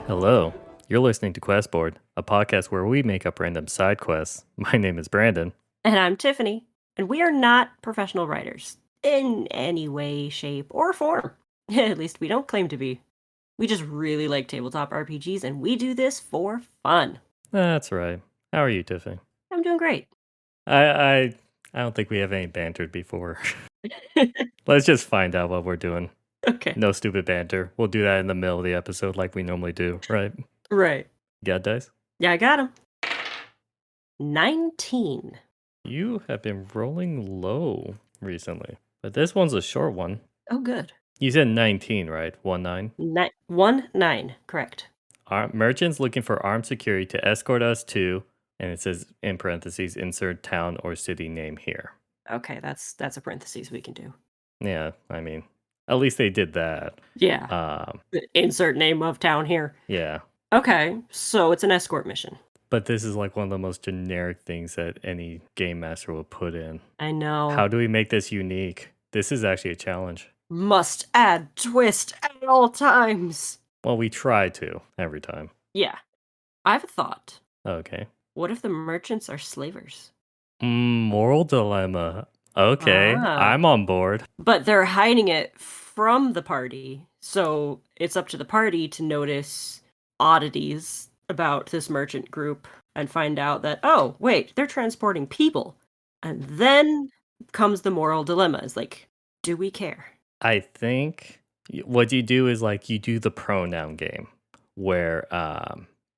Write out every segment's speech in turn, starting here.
Hello, you're listening to Questboard, a podcast where we make up random side quests. My name is Brandon. And I'm Tiffany, and we are not professional writers in any way, shape, or form. At least we don't claim to be. We just really like tabletop RPGs, and we do this for fun. That's right. How are you, Tiffany? I'm doing great. I don't think we have any bantered before. Let's just find out what we're doing. Okay. No stupid banter. We'll do that in the middle of the episode like we normally do, right? Right. You got dice? Yeah, I got him. 19. You have been rolling low recently, but this one's a short one. Oh, good. You said 19, right? 1-9? 1-9, correct. Merchants looking for armed security to escort us to, and it says in parentheses, insert town or city name here. Okay, that's a parentheses we can do. Yeah, I mean, at least they did that. Yeah. Insert name of town here. Yeah. Okay, so it's an escort mission. But this is like one of the most generic things that any game master will put in. I know. How do we make this unique? This is actually a challenge. Must add twist at all times. Well, we try to every time. Yeah. I have a thought. Okay. What if the merchants are slavers? Moral dilemma. Okay, Ah. I'm on board. But they're hiding it from the party, so it's up to the party to notice oddities about this merchant group and find out that, oh, wait, they're transporting people. And then comes the moral dilemma. It's like, do we care? I think what you do is like you do the pronoun game where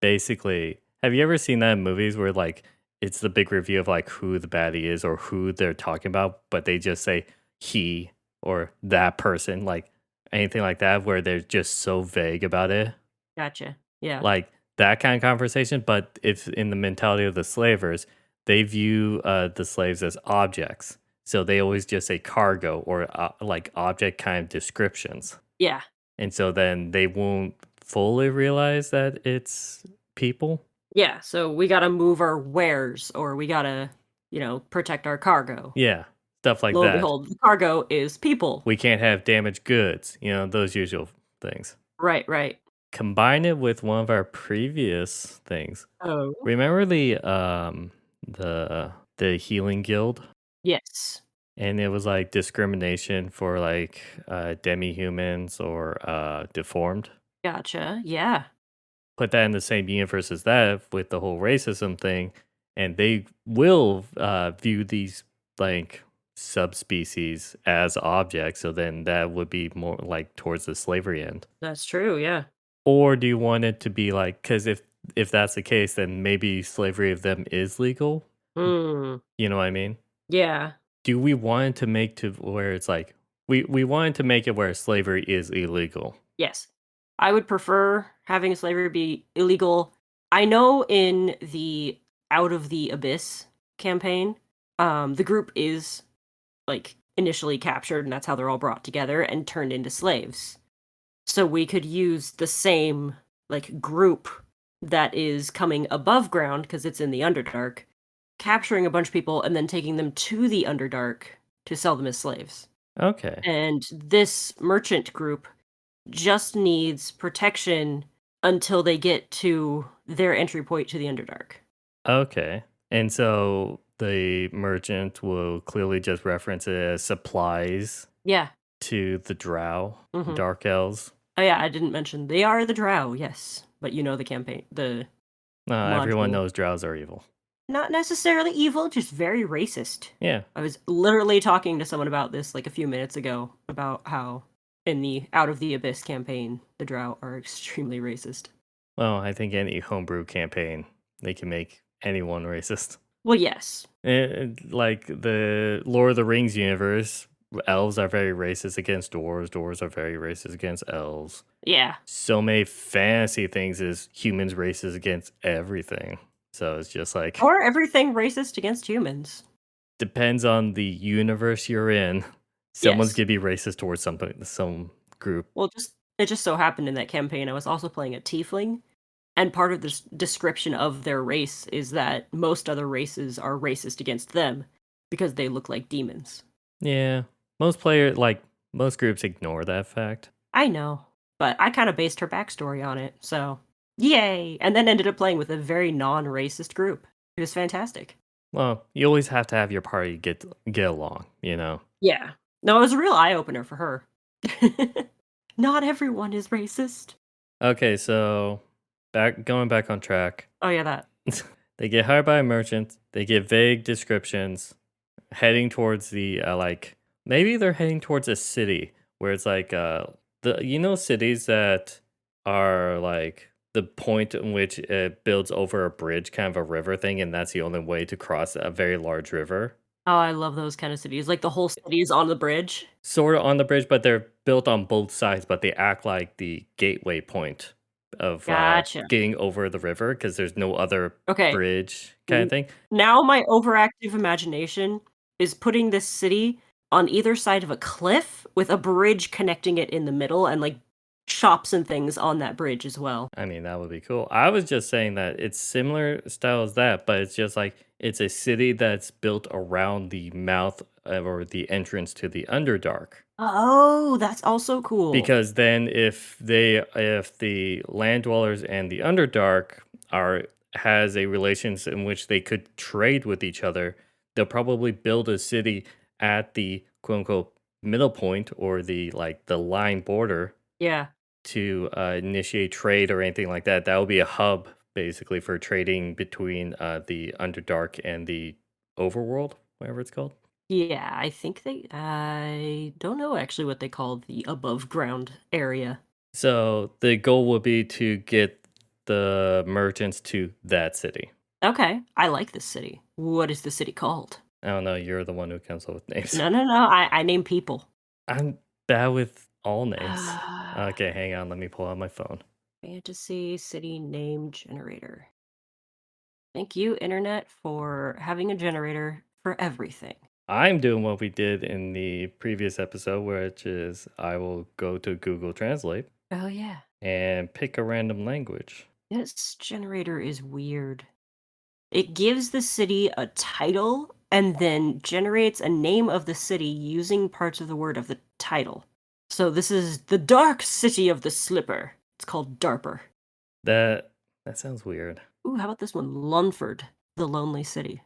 basically, have you ever seen that in movies where like it's the big review of like who the baddie is or who they're talking about, but they just say he or that person, like anything like that, where they're just so vague about it? Gotcha. Yeah. Like that kind of conversation. But if in the mentality of the slavers, they view the slaves as objects. So they always just say cargo or like object kind of descriptions. Yeah. And so then they won't fully realize that it's people. Yeah. So we got to move our wares or we got to, protect our cargo. Yeah, stuff like Lo and that. behold, the cargo is people. We can't have damaged goods, those usual things. Right, right. Combine it with one of our previous things. Oh. Remember the healing guild? Yes. And it was like discrimination for like demi-humans or deformed. Gotcha. Yeah. Put that in the same universe as that with the whole racism thing, and they will view these like subspecies as objects. So then that would be more like towards the slavery end. That's true. Yeah. Or do you want it to be like, because if that's the case, then maybe slavery of them is legal. Hmm. You know what I mean? Yeah. Do we want it to make to where it's like we wanted to make it where slavery is illegal? Yes. I would prefer having slavery be illegal. I know in the Out of the Abyss campaign, the group is like initially captured, and that's how they're all brought together and turned into slaves. So we could use the same like group that is coming above ground because it's in the Underdark, capturing a bunch of people and then taking them to the Underdark to sell them as slaves. Okay. And this merchant group just needs protection until they get to their entry point to the Underdark. Okay. And so the merchant will clearly just reference it as supplies Yeah. to the drow, Mhm. dark elves. Oh yeah, I didn't mention they are the drow, yes. But you know the campaign, the Everyone module. knows drows are evil. Not necessarily evil, just very racist. Yeah. I was literally talking to someone about this like a few minutes ago about how in the Out of the Abyss campaign, the drow are extremely racist. Well, I think any homebrew campaign, they can make anyone racist. Well, yes. Like the Lord of the Rings universe, elves are very racist against dwarves. Dwarves are very racist against elves. Yeah. So many fantasy things is humans racist against everything. So it's just like Or everything racist against humans. depends on the universe you're in. Someone's Yes. gonna be racist towards some group. Well, it just so happened in that campaign I was also playing a tiefling, and part of the description of their race is that most other races are racist against them because they look like demons. Yeah, most groups ignore that fact. I know, but I kind of based her backstory on it, so Yay! And then ended up playing with a very non-racist group. It was fantastic. Well, you always have to have your party get along, you know? Yeah. No, it was a real eye-opener for her. Not everyone is racist. Okay, so going back on track. Oh, yeah, that. They get hired by a merchant. They give vague descriptions, heading towards the like maybe they're heading towards a city where it's like cities that are like the point in which it builds over a bridge, kind of a river thing, and that's the only way to cross a very large river. Oh, I love those kind of cities. Like, the whole city is on the bridge. Sort of on the bridge, but they're built on both sides, but they act like the gateway point of Gotcha. getting over the river because there's no other Okay. bridge kind of N thing. Now my overactive imagination is putting this city on either side of a cliff with a bridge connecting it in the middle and, like, shops and things on that bridge as well. I mean, that would be cool. I was just saying that it's similar style as that, but it's just like it's a city that's built around the mouth or the entrance to the Underdark. Oh, that's also cool. Because then if the land dwellers and the Underdark are has a relations in which they could trade with each other, they'll probably build a city at the quote unquote middle point or the like the line border Yeah. to initiate trade or anything like that. That would be a hub basically for trading between the Underdark and the Overworld, whatever it's called. Yeah, I don't know actually what they call the above ground area. So the goal would be to get the merchants to that city. Okay, I like this city. What is the city called? I don't know. You're the one who comes up with names. No, no, no, I name people. I'm bad with all names. Okay, hang on. Let me pull out my phone. Fantasy city name generator. Thank you, internet, for having a generator for everything. I'm doing what we did in the previous episode, which is I will go to Google Translate Oh, yeah. and pick a random language. This generator is weird. It gives the city a title and then generates a name of the city using parts of the word of the title. So this is the Dark City of the Slipper. It's called Darper. That that sounds weird. Ooh, how about this one? Lunford, the Lonely City.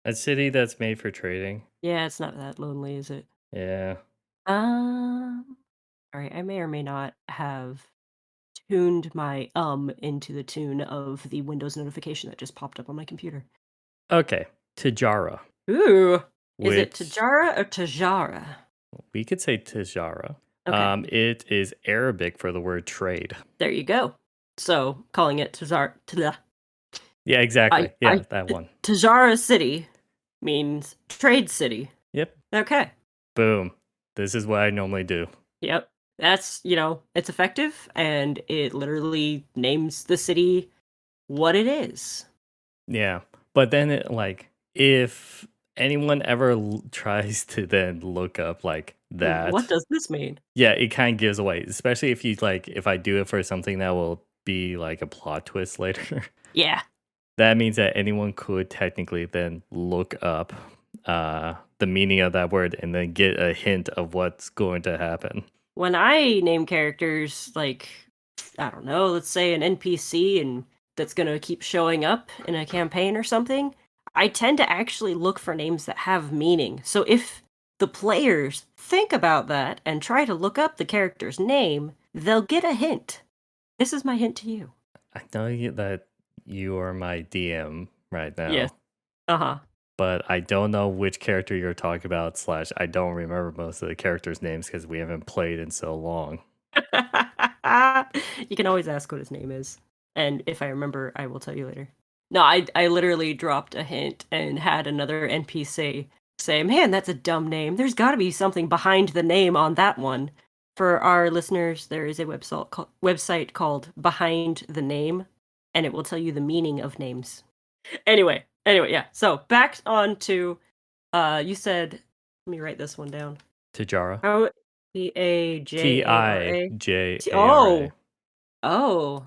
A city that's made for trading. Yeah, it's not that lonely, is it? Yeah. Um, all right, I may or may not have tuned my into the tune of the Windows notification that just popped up on my computer. Okay. Tijara, Ooh, is it which Tijara or Tajara? we could say Tijara. Okay, It is Arabic for the word trade. there you go. So calling it Yeah, exactly. I Yeah, that one. Tajara City means trade city. Yep. Okay. Boom. This is what I normally do. Yep. That's, it's effective and it literally names the city what it is. Yeah. But then if anyone ever tries to then look up like What that, does this mean? yeah, it kind of gives away, especially if you like if I do it for something that will be like a plot twist later. Yeah. That means that anyone could technically then look up the meaning of that word and then get a hint of what's going to happen. When I name characters, like, I don't know, let's say an NPC and that's going to keep showing up in a campaign or something, I tend to actually look for names that have meaning. So if the players think about that and try to look up the character's name, they'll get a hint. This is my hint to you. I know that you are my DM right Yes. now, Uh but I don't know which character you're talking about. Slash, I don't remember most of the characters' names because we haven't played in so long. huh. You can always ask what his name is. And if I remember, I will tell you later. No, I literally dropped a hint and had another NPC say, "Man, that's a dumb name. There's got to be something behind the name on that one." For our listeners, there is a website called Behind the Name, and it will tell you the meaning of names. Anyway, yeah. So back on to, you said, let me write this one down. Tijara. How Tajara? Tijara. Oh, oh.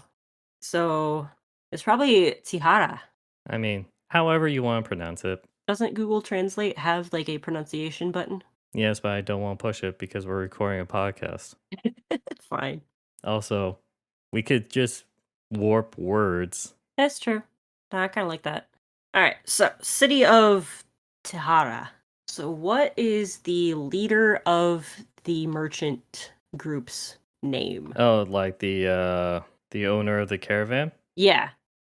So it's probably Tihara. I mean, however you want to pronounce it. Doesn't Google Translate have like a pronunciation button? Yes, but I don't want to push it because we're recording a podcast. Fine. Also, we could just warp words. That's true. I kind of like that. All right, so city of Tijara. So, what is the leader of the merchant group's name? Oh, like the owner of the caravan? Yeah.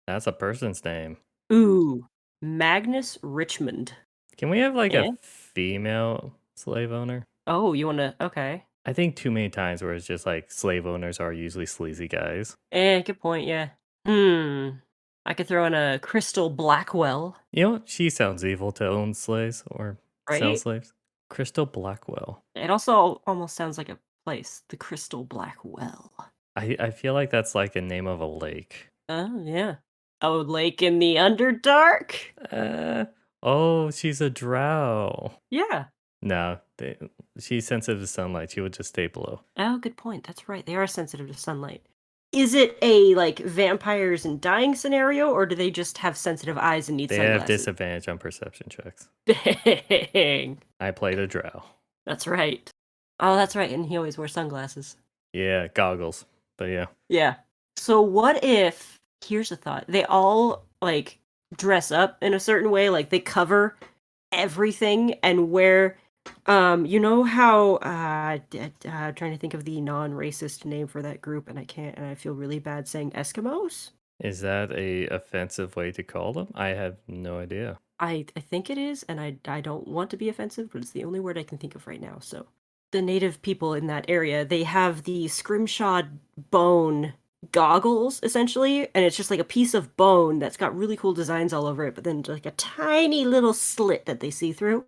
That's a person's name. Ooh, Magnus Richmond. Can we have like a Yeah. female slave owner? Oh, you want to? Okay. I think too many times where it's just like slave owners are usually sleazy guys. Good point. Yeah. Hmm. I could throw in a Crystal Blackwell, You know what? She sounds evil to own slaves or sell right? slaves. Crystal Blackwell. It also almost sounds like a place, the Crystal Blackwell. I feel like that's like a name of a lake. Oh, yeah. Oh, Lake in the Underdark? Uh, oh, she's a drow. Yeah. No, she's sensitive to sunlight. She would just stay below. Oh, good point. That's right. They are sensitive to sunlight. Is it a like vampires and dying scenario, or do they just have sensitive eyes and need They have sunglasses? disadvantage on perception checks. Dang. I played a drow. That's right. Oh, that's right. And he always wears sunglasses. Yeah, goggles. But yeah. Yeah. So what if here's a thought. They all like dress up in a certain way, like they cover everything and wear you know how trying to think of the non-racist name for that group and I can't and I feel really bad saying Eskimos? Is that a offensive way to call them? I have no idea. I think it is, and I don't want to be offensive, but it's the only word I can think of right now. So the native people in that area, they have the scrimshawed bone goggles essentially, and it's just like a piece of bone that's got really cool designs all over it, but then like a tiny little slit that they see through,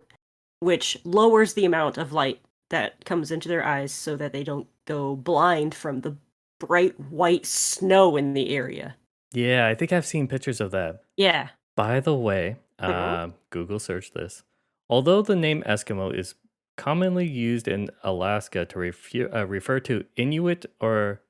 which lowers the amount of light that comes into their eyes so that they don't go blind from the bright white snow in the area. Yeah, I think I've seen pictures of that. Yeah. By the way, Mhm. Google search this. Although the name Eskimo is commonly used in Alaska to refer to Inuit or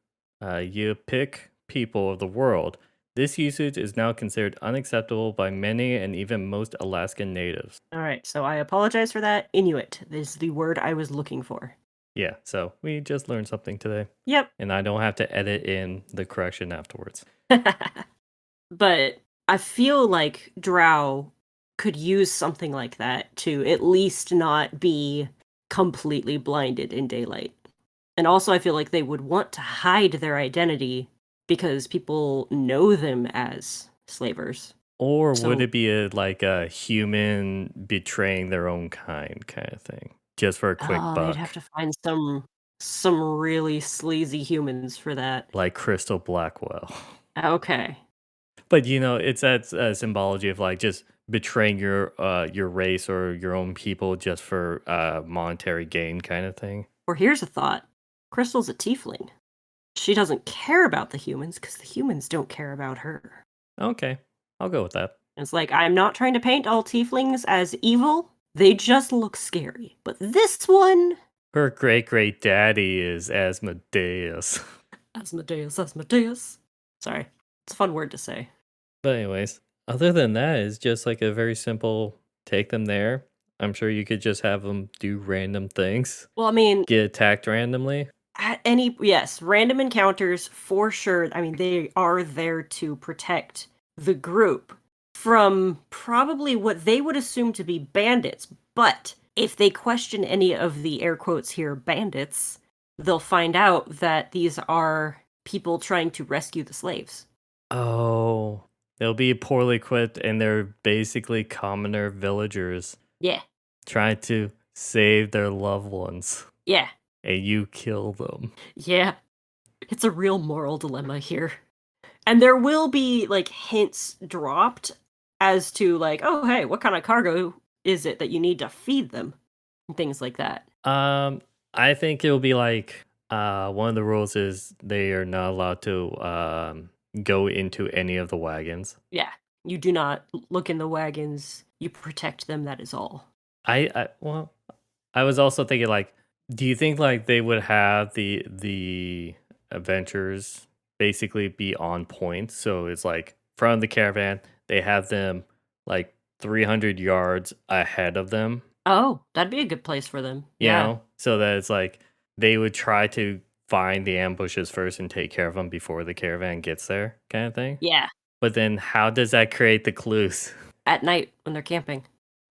Yupik people of the world, this usage is now considered unacceptable by many and even most Alaskan natives. All right, so I apologize for that. Inuit is the word I was looking for. Yeah, so we just learned something today, Yep. and I don't have to edit in the correction afterwards. But I feel like Drow could use something like that to at least not be completely blinded in daylight. And also, I feel like they would want to hide their identity because people know them as slavers. Or would So, it be like a human betraying their own kind of thing, just for a quick oh, they'd have buck, to find some really sleazy humans for that. like Crystal Blackwell? Okay. But it's that symbology of like just betraying your race or your own people just for monetary gain, kind of thing. Or here's a thought. Crystal's a tiefling. She doesn't care about the humans because the humans don't care about her. Okay, I'll go with that. It's like, I'm not trying to paint all tieflings as evil. They just look scary. But this one. Her great great daddy is Asmodeus. Asmodeus, Asmodeus. Sorry. It's a fun word to say. But anyways, other than that, it's just like a very simple take them there. I'm sure you could just have them do random things, Well, I mean, get attacked randomly. at any, yes, random encounters for sure. I mean, they are there to protect the group from probably what they would assume to be bandits. But if they question any of the air quotes here bandits, they'll find out that these are people trying to rescue the slaves. Oh, they'll be poorly equipped and they're basically commoner villagers Yeah. trying to save their loved ones. Yeah. And you kill them. Yeah. It's a real moral dilemma here. And there will be like hints dropped as to like, oh hey, what kind of cargo is it that you need to feed them? And things like that. I think it'll be like one of the rules is they are not allowed to go into any of the wagons. Yeah. You do not look in the wagons, you protect them, that is all. Well, I was also thinking like, do you think like they would have the adventurers basically be on point? So it's like from the caravan, they have them like 300 yards ahead of them, Oh, that'd be a good place for them. Yeah. so that it's like they would try to find the ambushes first and take care of them before the caravan gets there, kind of thing. Yeah, But then how does that create the clues? at night when they're camping.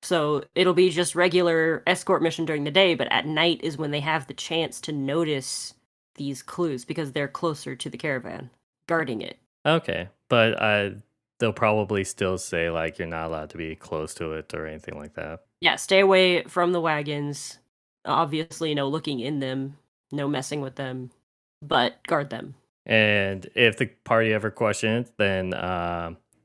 So it'll be just regular escort mission during the day, but at night is when they have the chance to notice these clues because they're closer to the caravan, guarding it. Okay, but they'll probably still say like you're not allowed to be close to it or anything like that. Yeah, stay away from the wagons. Obviously, no looking in them, no messing with them, but guard them. And if the party ever questions, then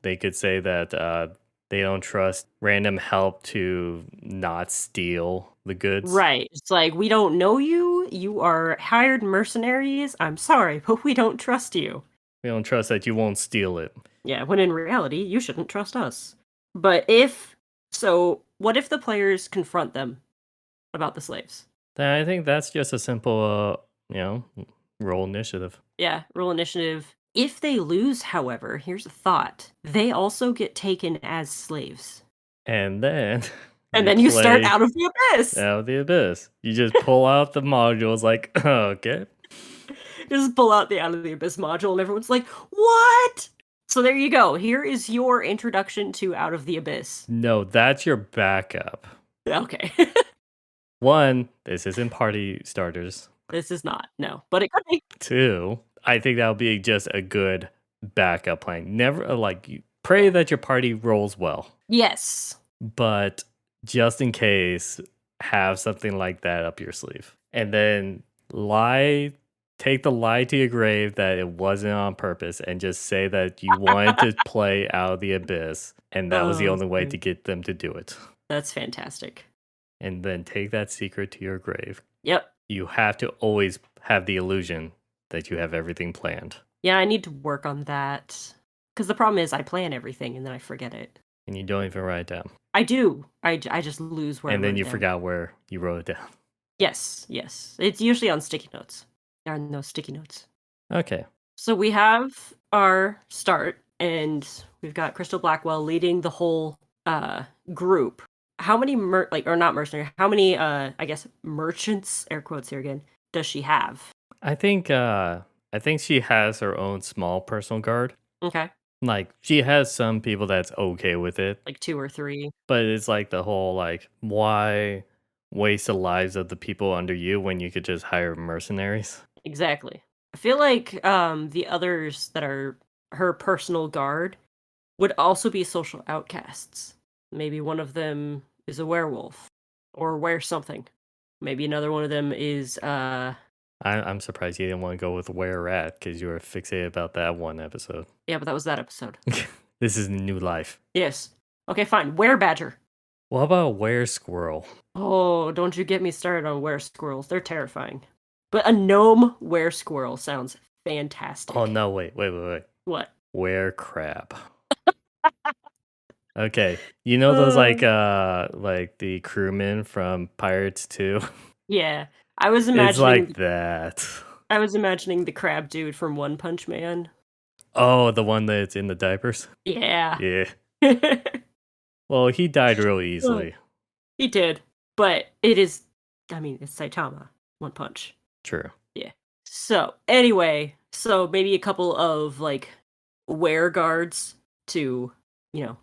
they could say that they don't trust random help to not steal the goods. Right. It's like, we don't know you. You are hired mercenaries. I'm sorry, but we don't trust you. We don't trust that you won't steal it. Yeah, when in reality, you shouldn't trust us. But what if the players confront them about the slaves? Then I think that's just a simple, roll initiative. Yeah, roll initiative. If they lose, however, here's a thought. They also get taken as slaves. And then And you then you start play out of the abyss. out of the abyss. You just pull out the modules like, okay. Just pull out the Out of the Abyss module, and everyone's like, "What?" So there you go. Here is your introduction to Out of the Abyss. No, that's your backup. Okay. One, this isn't party starters. This is not. No, but it could be. Two, I think that'll be just a good backup plan. Never you pray that your party rolls well, Yes. but just in case, have something like that up your sleeve. And then take the lie to your grave that it wasn't on purpose and just say that you wanted to play Out of the Abyss and that was the Oh, only way okay. to get them to do it. That's fantastic. And then take that secret to your grave. Yep. You have to always have the illusion that you have everything planned. Yeah, I need to work on that. Because the problem is I plan everything and then I forget it. And you don't even write it down. I do. I just lose where I And wrote then it you down. forgot where you wrote it down. Yes, yes. It's usually on sticky notes. There are no sticky notes. Okay. So we have our start, and we've got Crystal Blackwell leading the whole group. How many or not mercenary? How many I guess merchants, air quotes here again, does she have? I think she has her own small personal guard. Okay, Like she has some people that's okay with it, like 2 or 3. but it's like the whole like why waste the lives of the people under you when you could just hire mercenaries? Exactly. I feel like the others that are her personal guard would also be social outcasts. Maybe one of them is a werewolf or wears something. Maybe another one of them is I'm surprised you didn't want to go with where at because you were fixated about that one episode. yeah, but that was that episode. This is new life. Yes. Okay, fine. Were-badger. What about where squirrel? Oh, don't you get me started on were-squirrels. They're terrifying. But a gnome were-squirrel sounds fantastic. Oh no, wait. What? Where crab? Okay. You know those like the crewmen from Pirates 2? Yeah. I was It's imagining like that. the crab dude from One Punch Man. Oh, the one that's in the diapers? Yeah. Yeah. Well, he died really easily. He did. But it's Saitama. One Punch. True. Yeah. So, anyway, maybe a couple of like were guards to,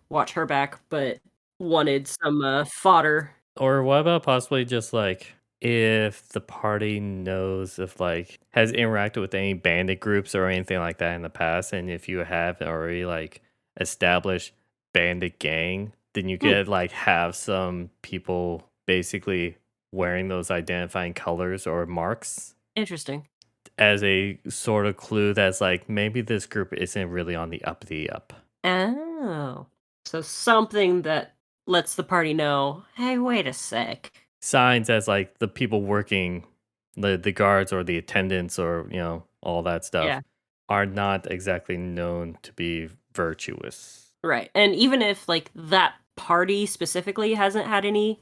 watch her back, but wanted some fodder. Or what about possibly just like if the party knows if like has interacted with any bandit groups or anything like that in the past, and if you have already like established bandit gang, then you Hmm, could like have some people basically wearing those identifying colors or marks interesting. as a sort of clue that's like maybe this group isn't really on the up. Oh. So something that lets the party know, hey, wait a sec. Signs as like the people working, the guards or the attendants or all that Yeah. stuff are not exactly known to be virtuous. Right. And even if like that party specifically hasn't had any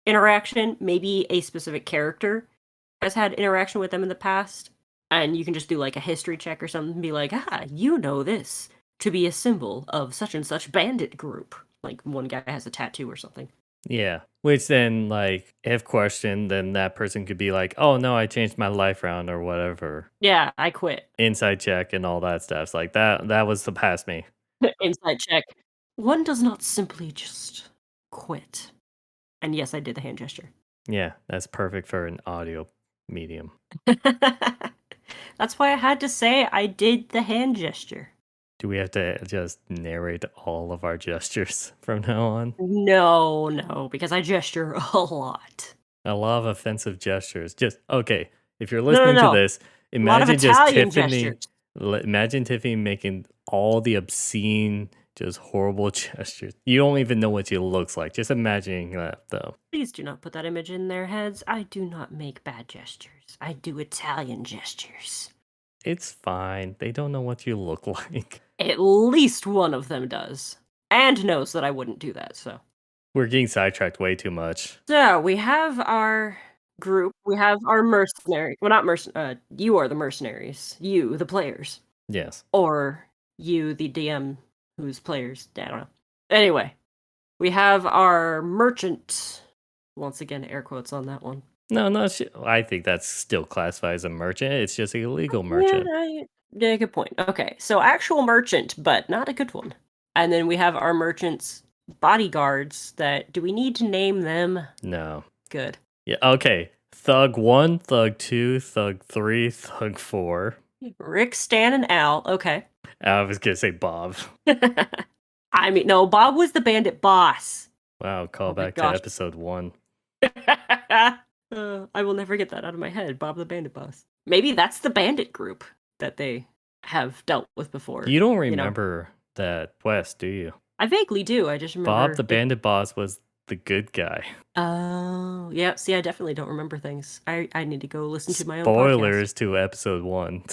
interaction, maybe a specific character has had interaction with them in the past, and you can just do like a history check or something and be like, you know this to be a symbol of such and such bandit group. Like one guy has a tattoo or something. Yeah. Which then, like, if questioned, then that person could be like, "Oh no, I changed my life around or whatever." Yeah, I quit. Inside check and all that stuff. It's like that was the past me. Inside check. One does not simply just quit. And yes, I did the hand gesture. Yeah, that's perfect for an audio medium. That's why I had to say I did the hand gesture. Do we have to just narrate all of our gestures from now on? No, no, because I gesture a lot. A lot of offensive gestures. Just okay. If you're No, no, listening to no. this, A lot of imagine just Italian Tiffany. gestures. Imagine Tiffany making all the obscene, just horrible gestures. You don't even know what she looks like. Just imagining that, though. Please do not put that image in their heads. I do not make bad gestures. I do Italian gestures. It's fine. They don't know what you look like. At least one of them does. And knows that I wouldn't do that, so. We're getting sidetracked way too much. So, we have our group. We have our mercenary. Well, not you are the mercenaries. You, the players. Yes. Or you, the DM, who's players. I don't know. Anyway, we have our merchant. Once again, air quotes on that one. No, no. I think that's still classified as a merchant. It's just a illegal Yeah, merchant. yeah, good point. Okay, so actual merchant, but not a good one. And then we have our merchant's bodyguards that, do we need to name them? No. Good. Yeah. Okay. Thug 1, Thug 2, Thug 3, Thug 4. Rick, Stan, and Al. Okay. I was gonna say Bob. I mean, no, Bob was the bandit boss. Wow, call Oh my back to gosh. episode 1. I will never get that out of my head. Bob the bandit boss. Maybe that's the bandit group that they have dealt with before. You don't You know, remember that quest, do you? I vaguely do. I just remember. Bob the bandit boss was the good guy. Oh, yeah. See, I definitely don't remember things. I need to go listen to my own podcast. Spoilers to episode 1.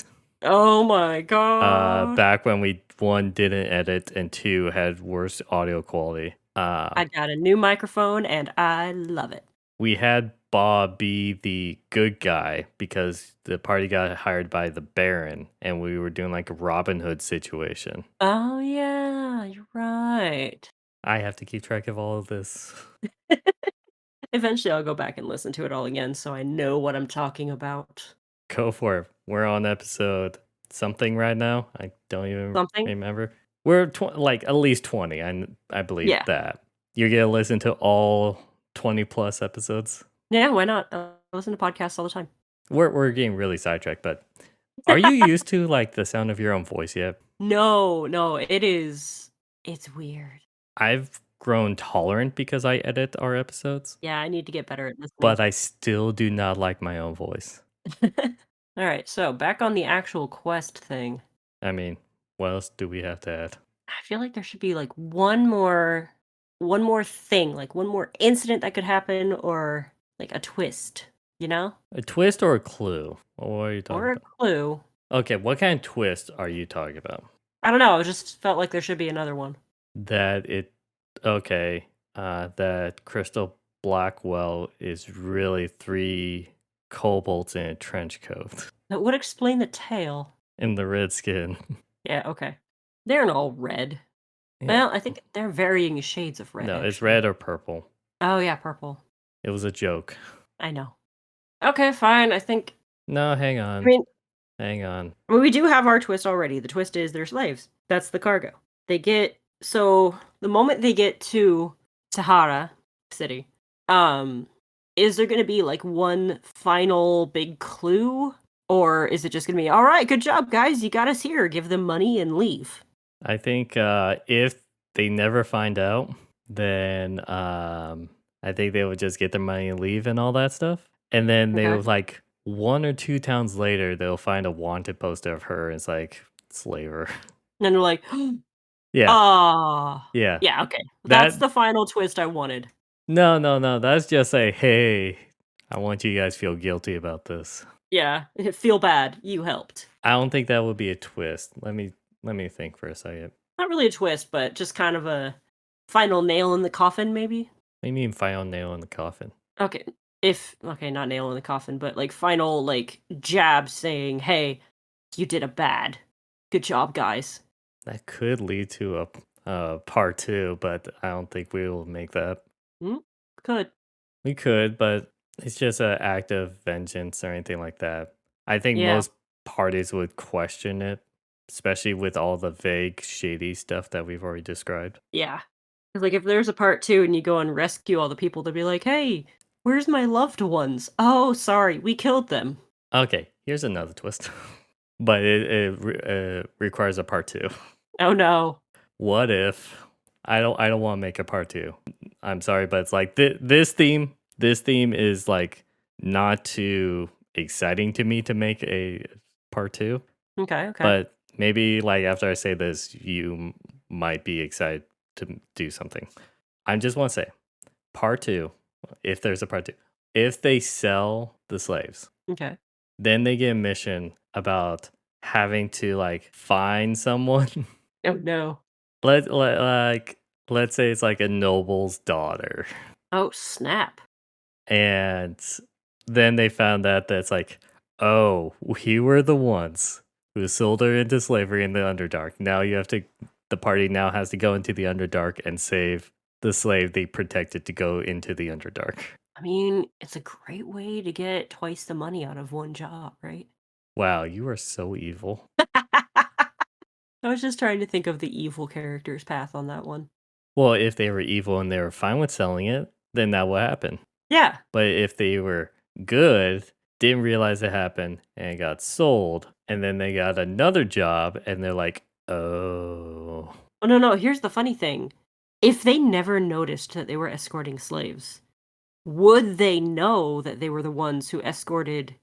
Oh my god. Back when we 1 didn't edit and 2 had worse audio quality. I got a new microphone and I love it. We had Bob be the good guy because the party got hired by the Baron and we were doing like a Robin Hood situation. Oh yeah, you're right. I have to keep track of all of this. Eventually I'll go back and listen to it all again so I know what I'm talking about. Go for it. We're on episode something right now. I don't even Something? remember. We're like at least 20. I believe Yeah. that. You're going to listen to all 20 plus episodes? Yeah, why not? I listen to podcasts all the time. We're getting really sidetracked, but are you used to like the sound of your own voice yet? No, it's weird. I've grown tolerant because I edit our episodes, Yeah, I need to get better at listening. but I still do not like my own voice. All right, so back on the actual quest thing. I mean, what else do we have to add? I feel like there should be like one more thing, like one more incident that could happen or like a twist, you know? A twist or a clue? What are you talking Or a about? clue. Okay, what kind of twist are you talking about? I don't know, it just felt like there should be another one. That Crystal Blackwell is really 3 kobolds in a trench coat That would explain the tail. and the red skin. Yeah, okay. They're not all red. Yeah. Well, I think they're varying shades of red. No, it's actually. red or purple. Oh yeah, purple. It was a joke. I know. Okay, fine. I think. No, hang I on. mean, Hang on. we do have our twist already. The twist is they're slaves. That's the cargo. So the moment they get to Tijara City, is there going to be like one final big clue, or is it just going to be all right? Good job, guys. You got us here. Give them money and leave. I think if they never find out, then I think they would just get their money and leave and all that stuff. And then they Okay. would like 1 or 2 towns later, they'll find a wanted poster of her and it's like slaver. And they're like, Yeah. ah, Yeah. yeah. Okay, that's That the final twist I wanted. no. That's just a hey, I want you guys to feel guilty about this. Yeah, feel bad. You helped. I don't think that would be a twist. Let me think for a second. Not really a twist, but just kind of a final nail in the coffin, maybe. What do you mean final nail in the coffin? Okay, not nail in the coffin, but like final like jab saying, "Hey, you did a bad. Good job, guys." That could lead to a part 2, but I don't think we will make that. Could. We could, but it's just an act of vengeance or anything like that. I think Yeah. most parties would question it, especially with all the vague, shady stuff that we've already described. Yeah. 'Cause, like, if there's a part 2 and you go and rescue all the people, they'll be like, "Hey, where's my loved ones? Oh, sorry, we killed them." Okay, here's another twist, but it requires a part two. Oh, no. What if I don't want to make a part two? I'm sorry, but it's like this theme is like not too exciting to me to make a part two. Okay, okay. But maybe like after I say this, you might be excited to do something. I just want to say part two, if there's a part two, if they sell the slaves, Okay. then they get a mission about having to like find someone. Oh, no. Like let's say it's like a noble's daughter, Oh, snap. and then they found out that's like, oh, we were the ones who sold her into slavery in the Underdark. Now you have to, the party now has to go into the Underdark and save the slave they protected to go into the Underdark. I mean, it's a great way to get twice the money out of one job, right? Wow, you are so evil. I was just trying to think of the evil character's path on that one. Well, if they were evil and they were fine with selling it, then that would happen. Yeah. But if they were good, didn't realize it happened, and it got sold, and then they got another job, and they're like, oh. Oh, no, no, here's the funny thing. If they never noticed that they were escorting slaves, would they know that they were the ones who escorted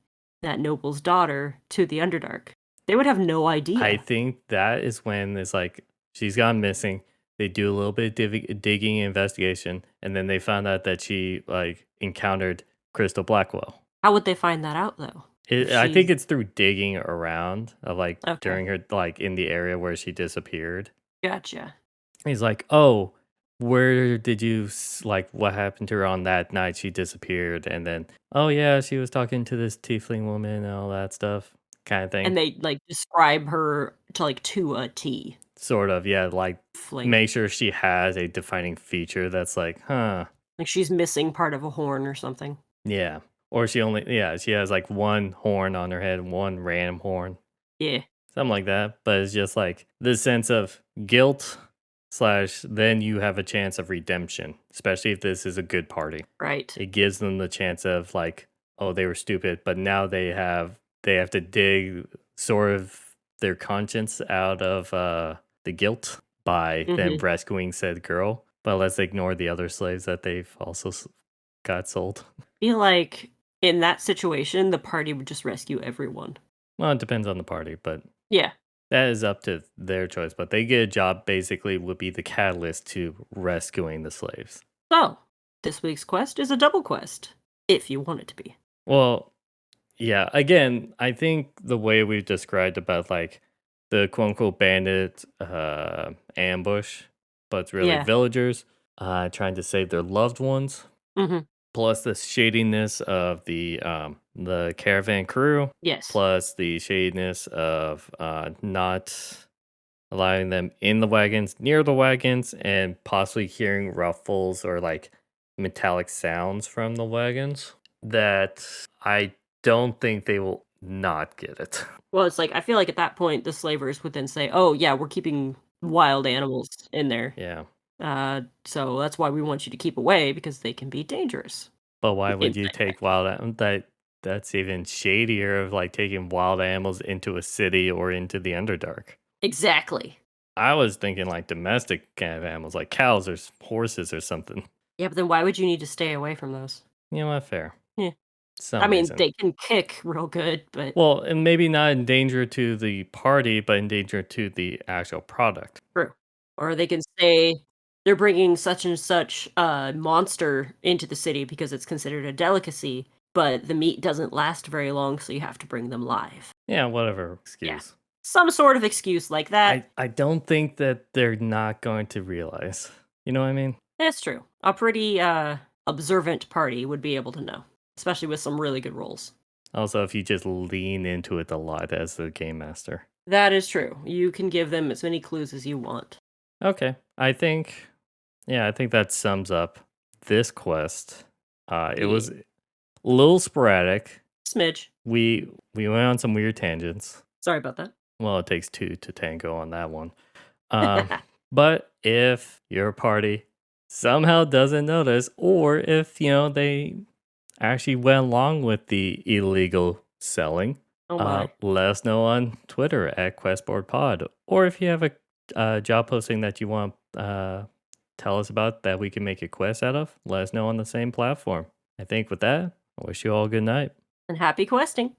that noble's daughter to the Underdark? They would have no I idea. think that is when it's like she's gone missing. They do a little bit of digging and investigation, and then they found out that she like encountered Crystal Blackwell. How would they find that out, though? If I think she's it's through digging around, like okay, during her like in the area where she disappeared. gotcha. He's like, "Oh, where did you like what happened to her on that night she disappeared?" And then, "Oh yeah, she was talking to this tiefling woman and all that stuff." Kind of thing. And they, like, describe her to, like, to a T. Sort of, yeah, like Fling. make sure she has a defining feature that's like, "Huh, Like, she's missing part of a horn or something. yeah." Or she has like one horn on her head, one random horn. Yeah, Something like that, but it's just like this sense of guilt slash then you have a chance of redemption, especially if this is a good party. right. It gives them the chance of like, oh, they were stupid, but now they have to dig sort of their conscience out of the guilt by them Mhm. rescuing said girl. But let's ignore the other slaves that they've also got sold. Feel like in that situation, the party would just rescue everyone. Well, it depends on the party, but Yeah. that is up to their choice. But they get a job basically would be the catalyst to rescuing the slaves. So, this week's quest is a double quest, if you want it to be. Well, yeah, again, I think the way we've described about like the quote unquote bandit ambush, but it's really Yeah. villagers trying to save their loved ones, Mhm. plus the shadiness of the caravan crew, Yes. plus the shadiness of not allowing them in the wagons, near the wagons, and possibly hearing ruffles or like metallic sounds from the wagons that I don't think they will not get it. Well, it's like, I feel like at that point, the slavers would then say, "Oh, yeah, we're keeping wild animals in there. Yeah. So that's why we want you to keep away because they can be dangerous." But why In would you take that's even shadier of like taking wild animals into a city or into the Underdark. exactly. I was thinking like domestic kind of animals, like cows or horses or something. Yeah, but then why would you need to stay away from those? You know what? Fair. Yeah. I Some mean, reason. they can kick real good, but Well, and maybe not in danger to the party, but in danger to the actual product. true. Or they can say they're bringing such and such monster into the city because it's considered a delicacy, but the meat doesn't last very long, so you have to bring them live. Yeah, whatever Yeah. excuse. Some sort of excuse like that. I don't think that they're not going to realize. You know what I mean? That's true. A pretty observant party would be able to know, especially with some really good rolls. Also, if you just lean into it a lot as the game master. That is true. You can give them as many clues as you want. Okay. I think, yeah, I think that sums up this quest. It Yeah. was a little sporadic. Smidge. We went on some weird tangents. Sorry about that. Well, it takes two to tango on that one. Um, but if your party somehow doesn't notice, or if they actually went along with the illegal selling, Oh my. let us know on Twitter at QuestboardPod, or if you have a job posting that you want tell us about that we can make a quest out of, let us know on the same platform. I think with that, I wish you all a good night. And happy questing.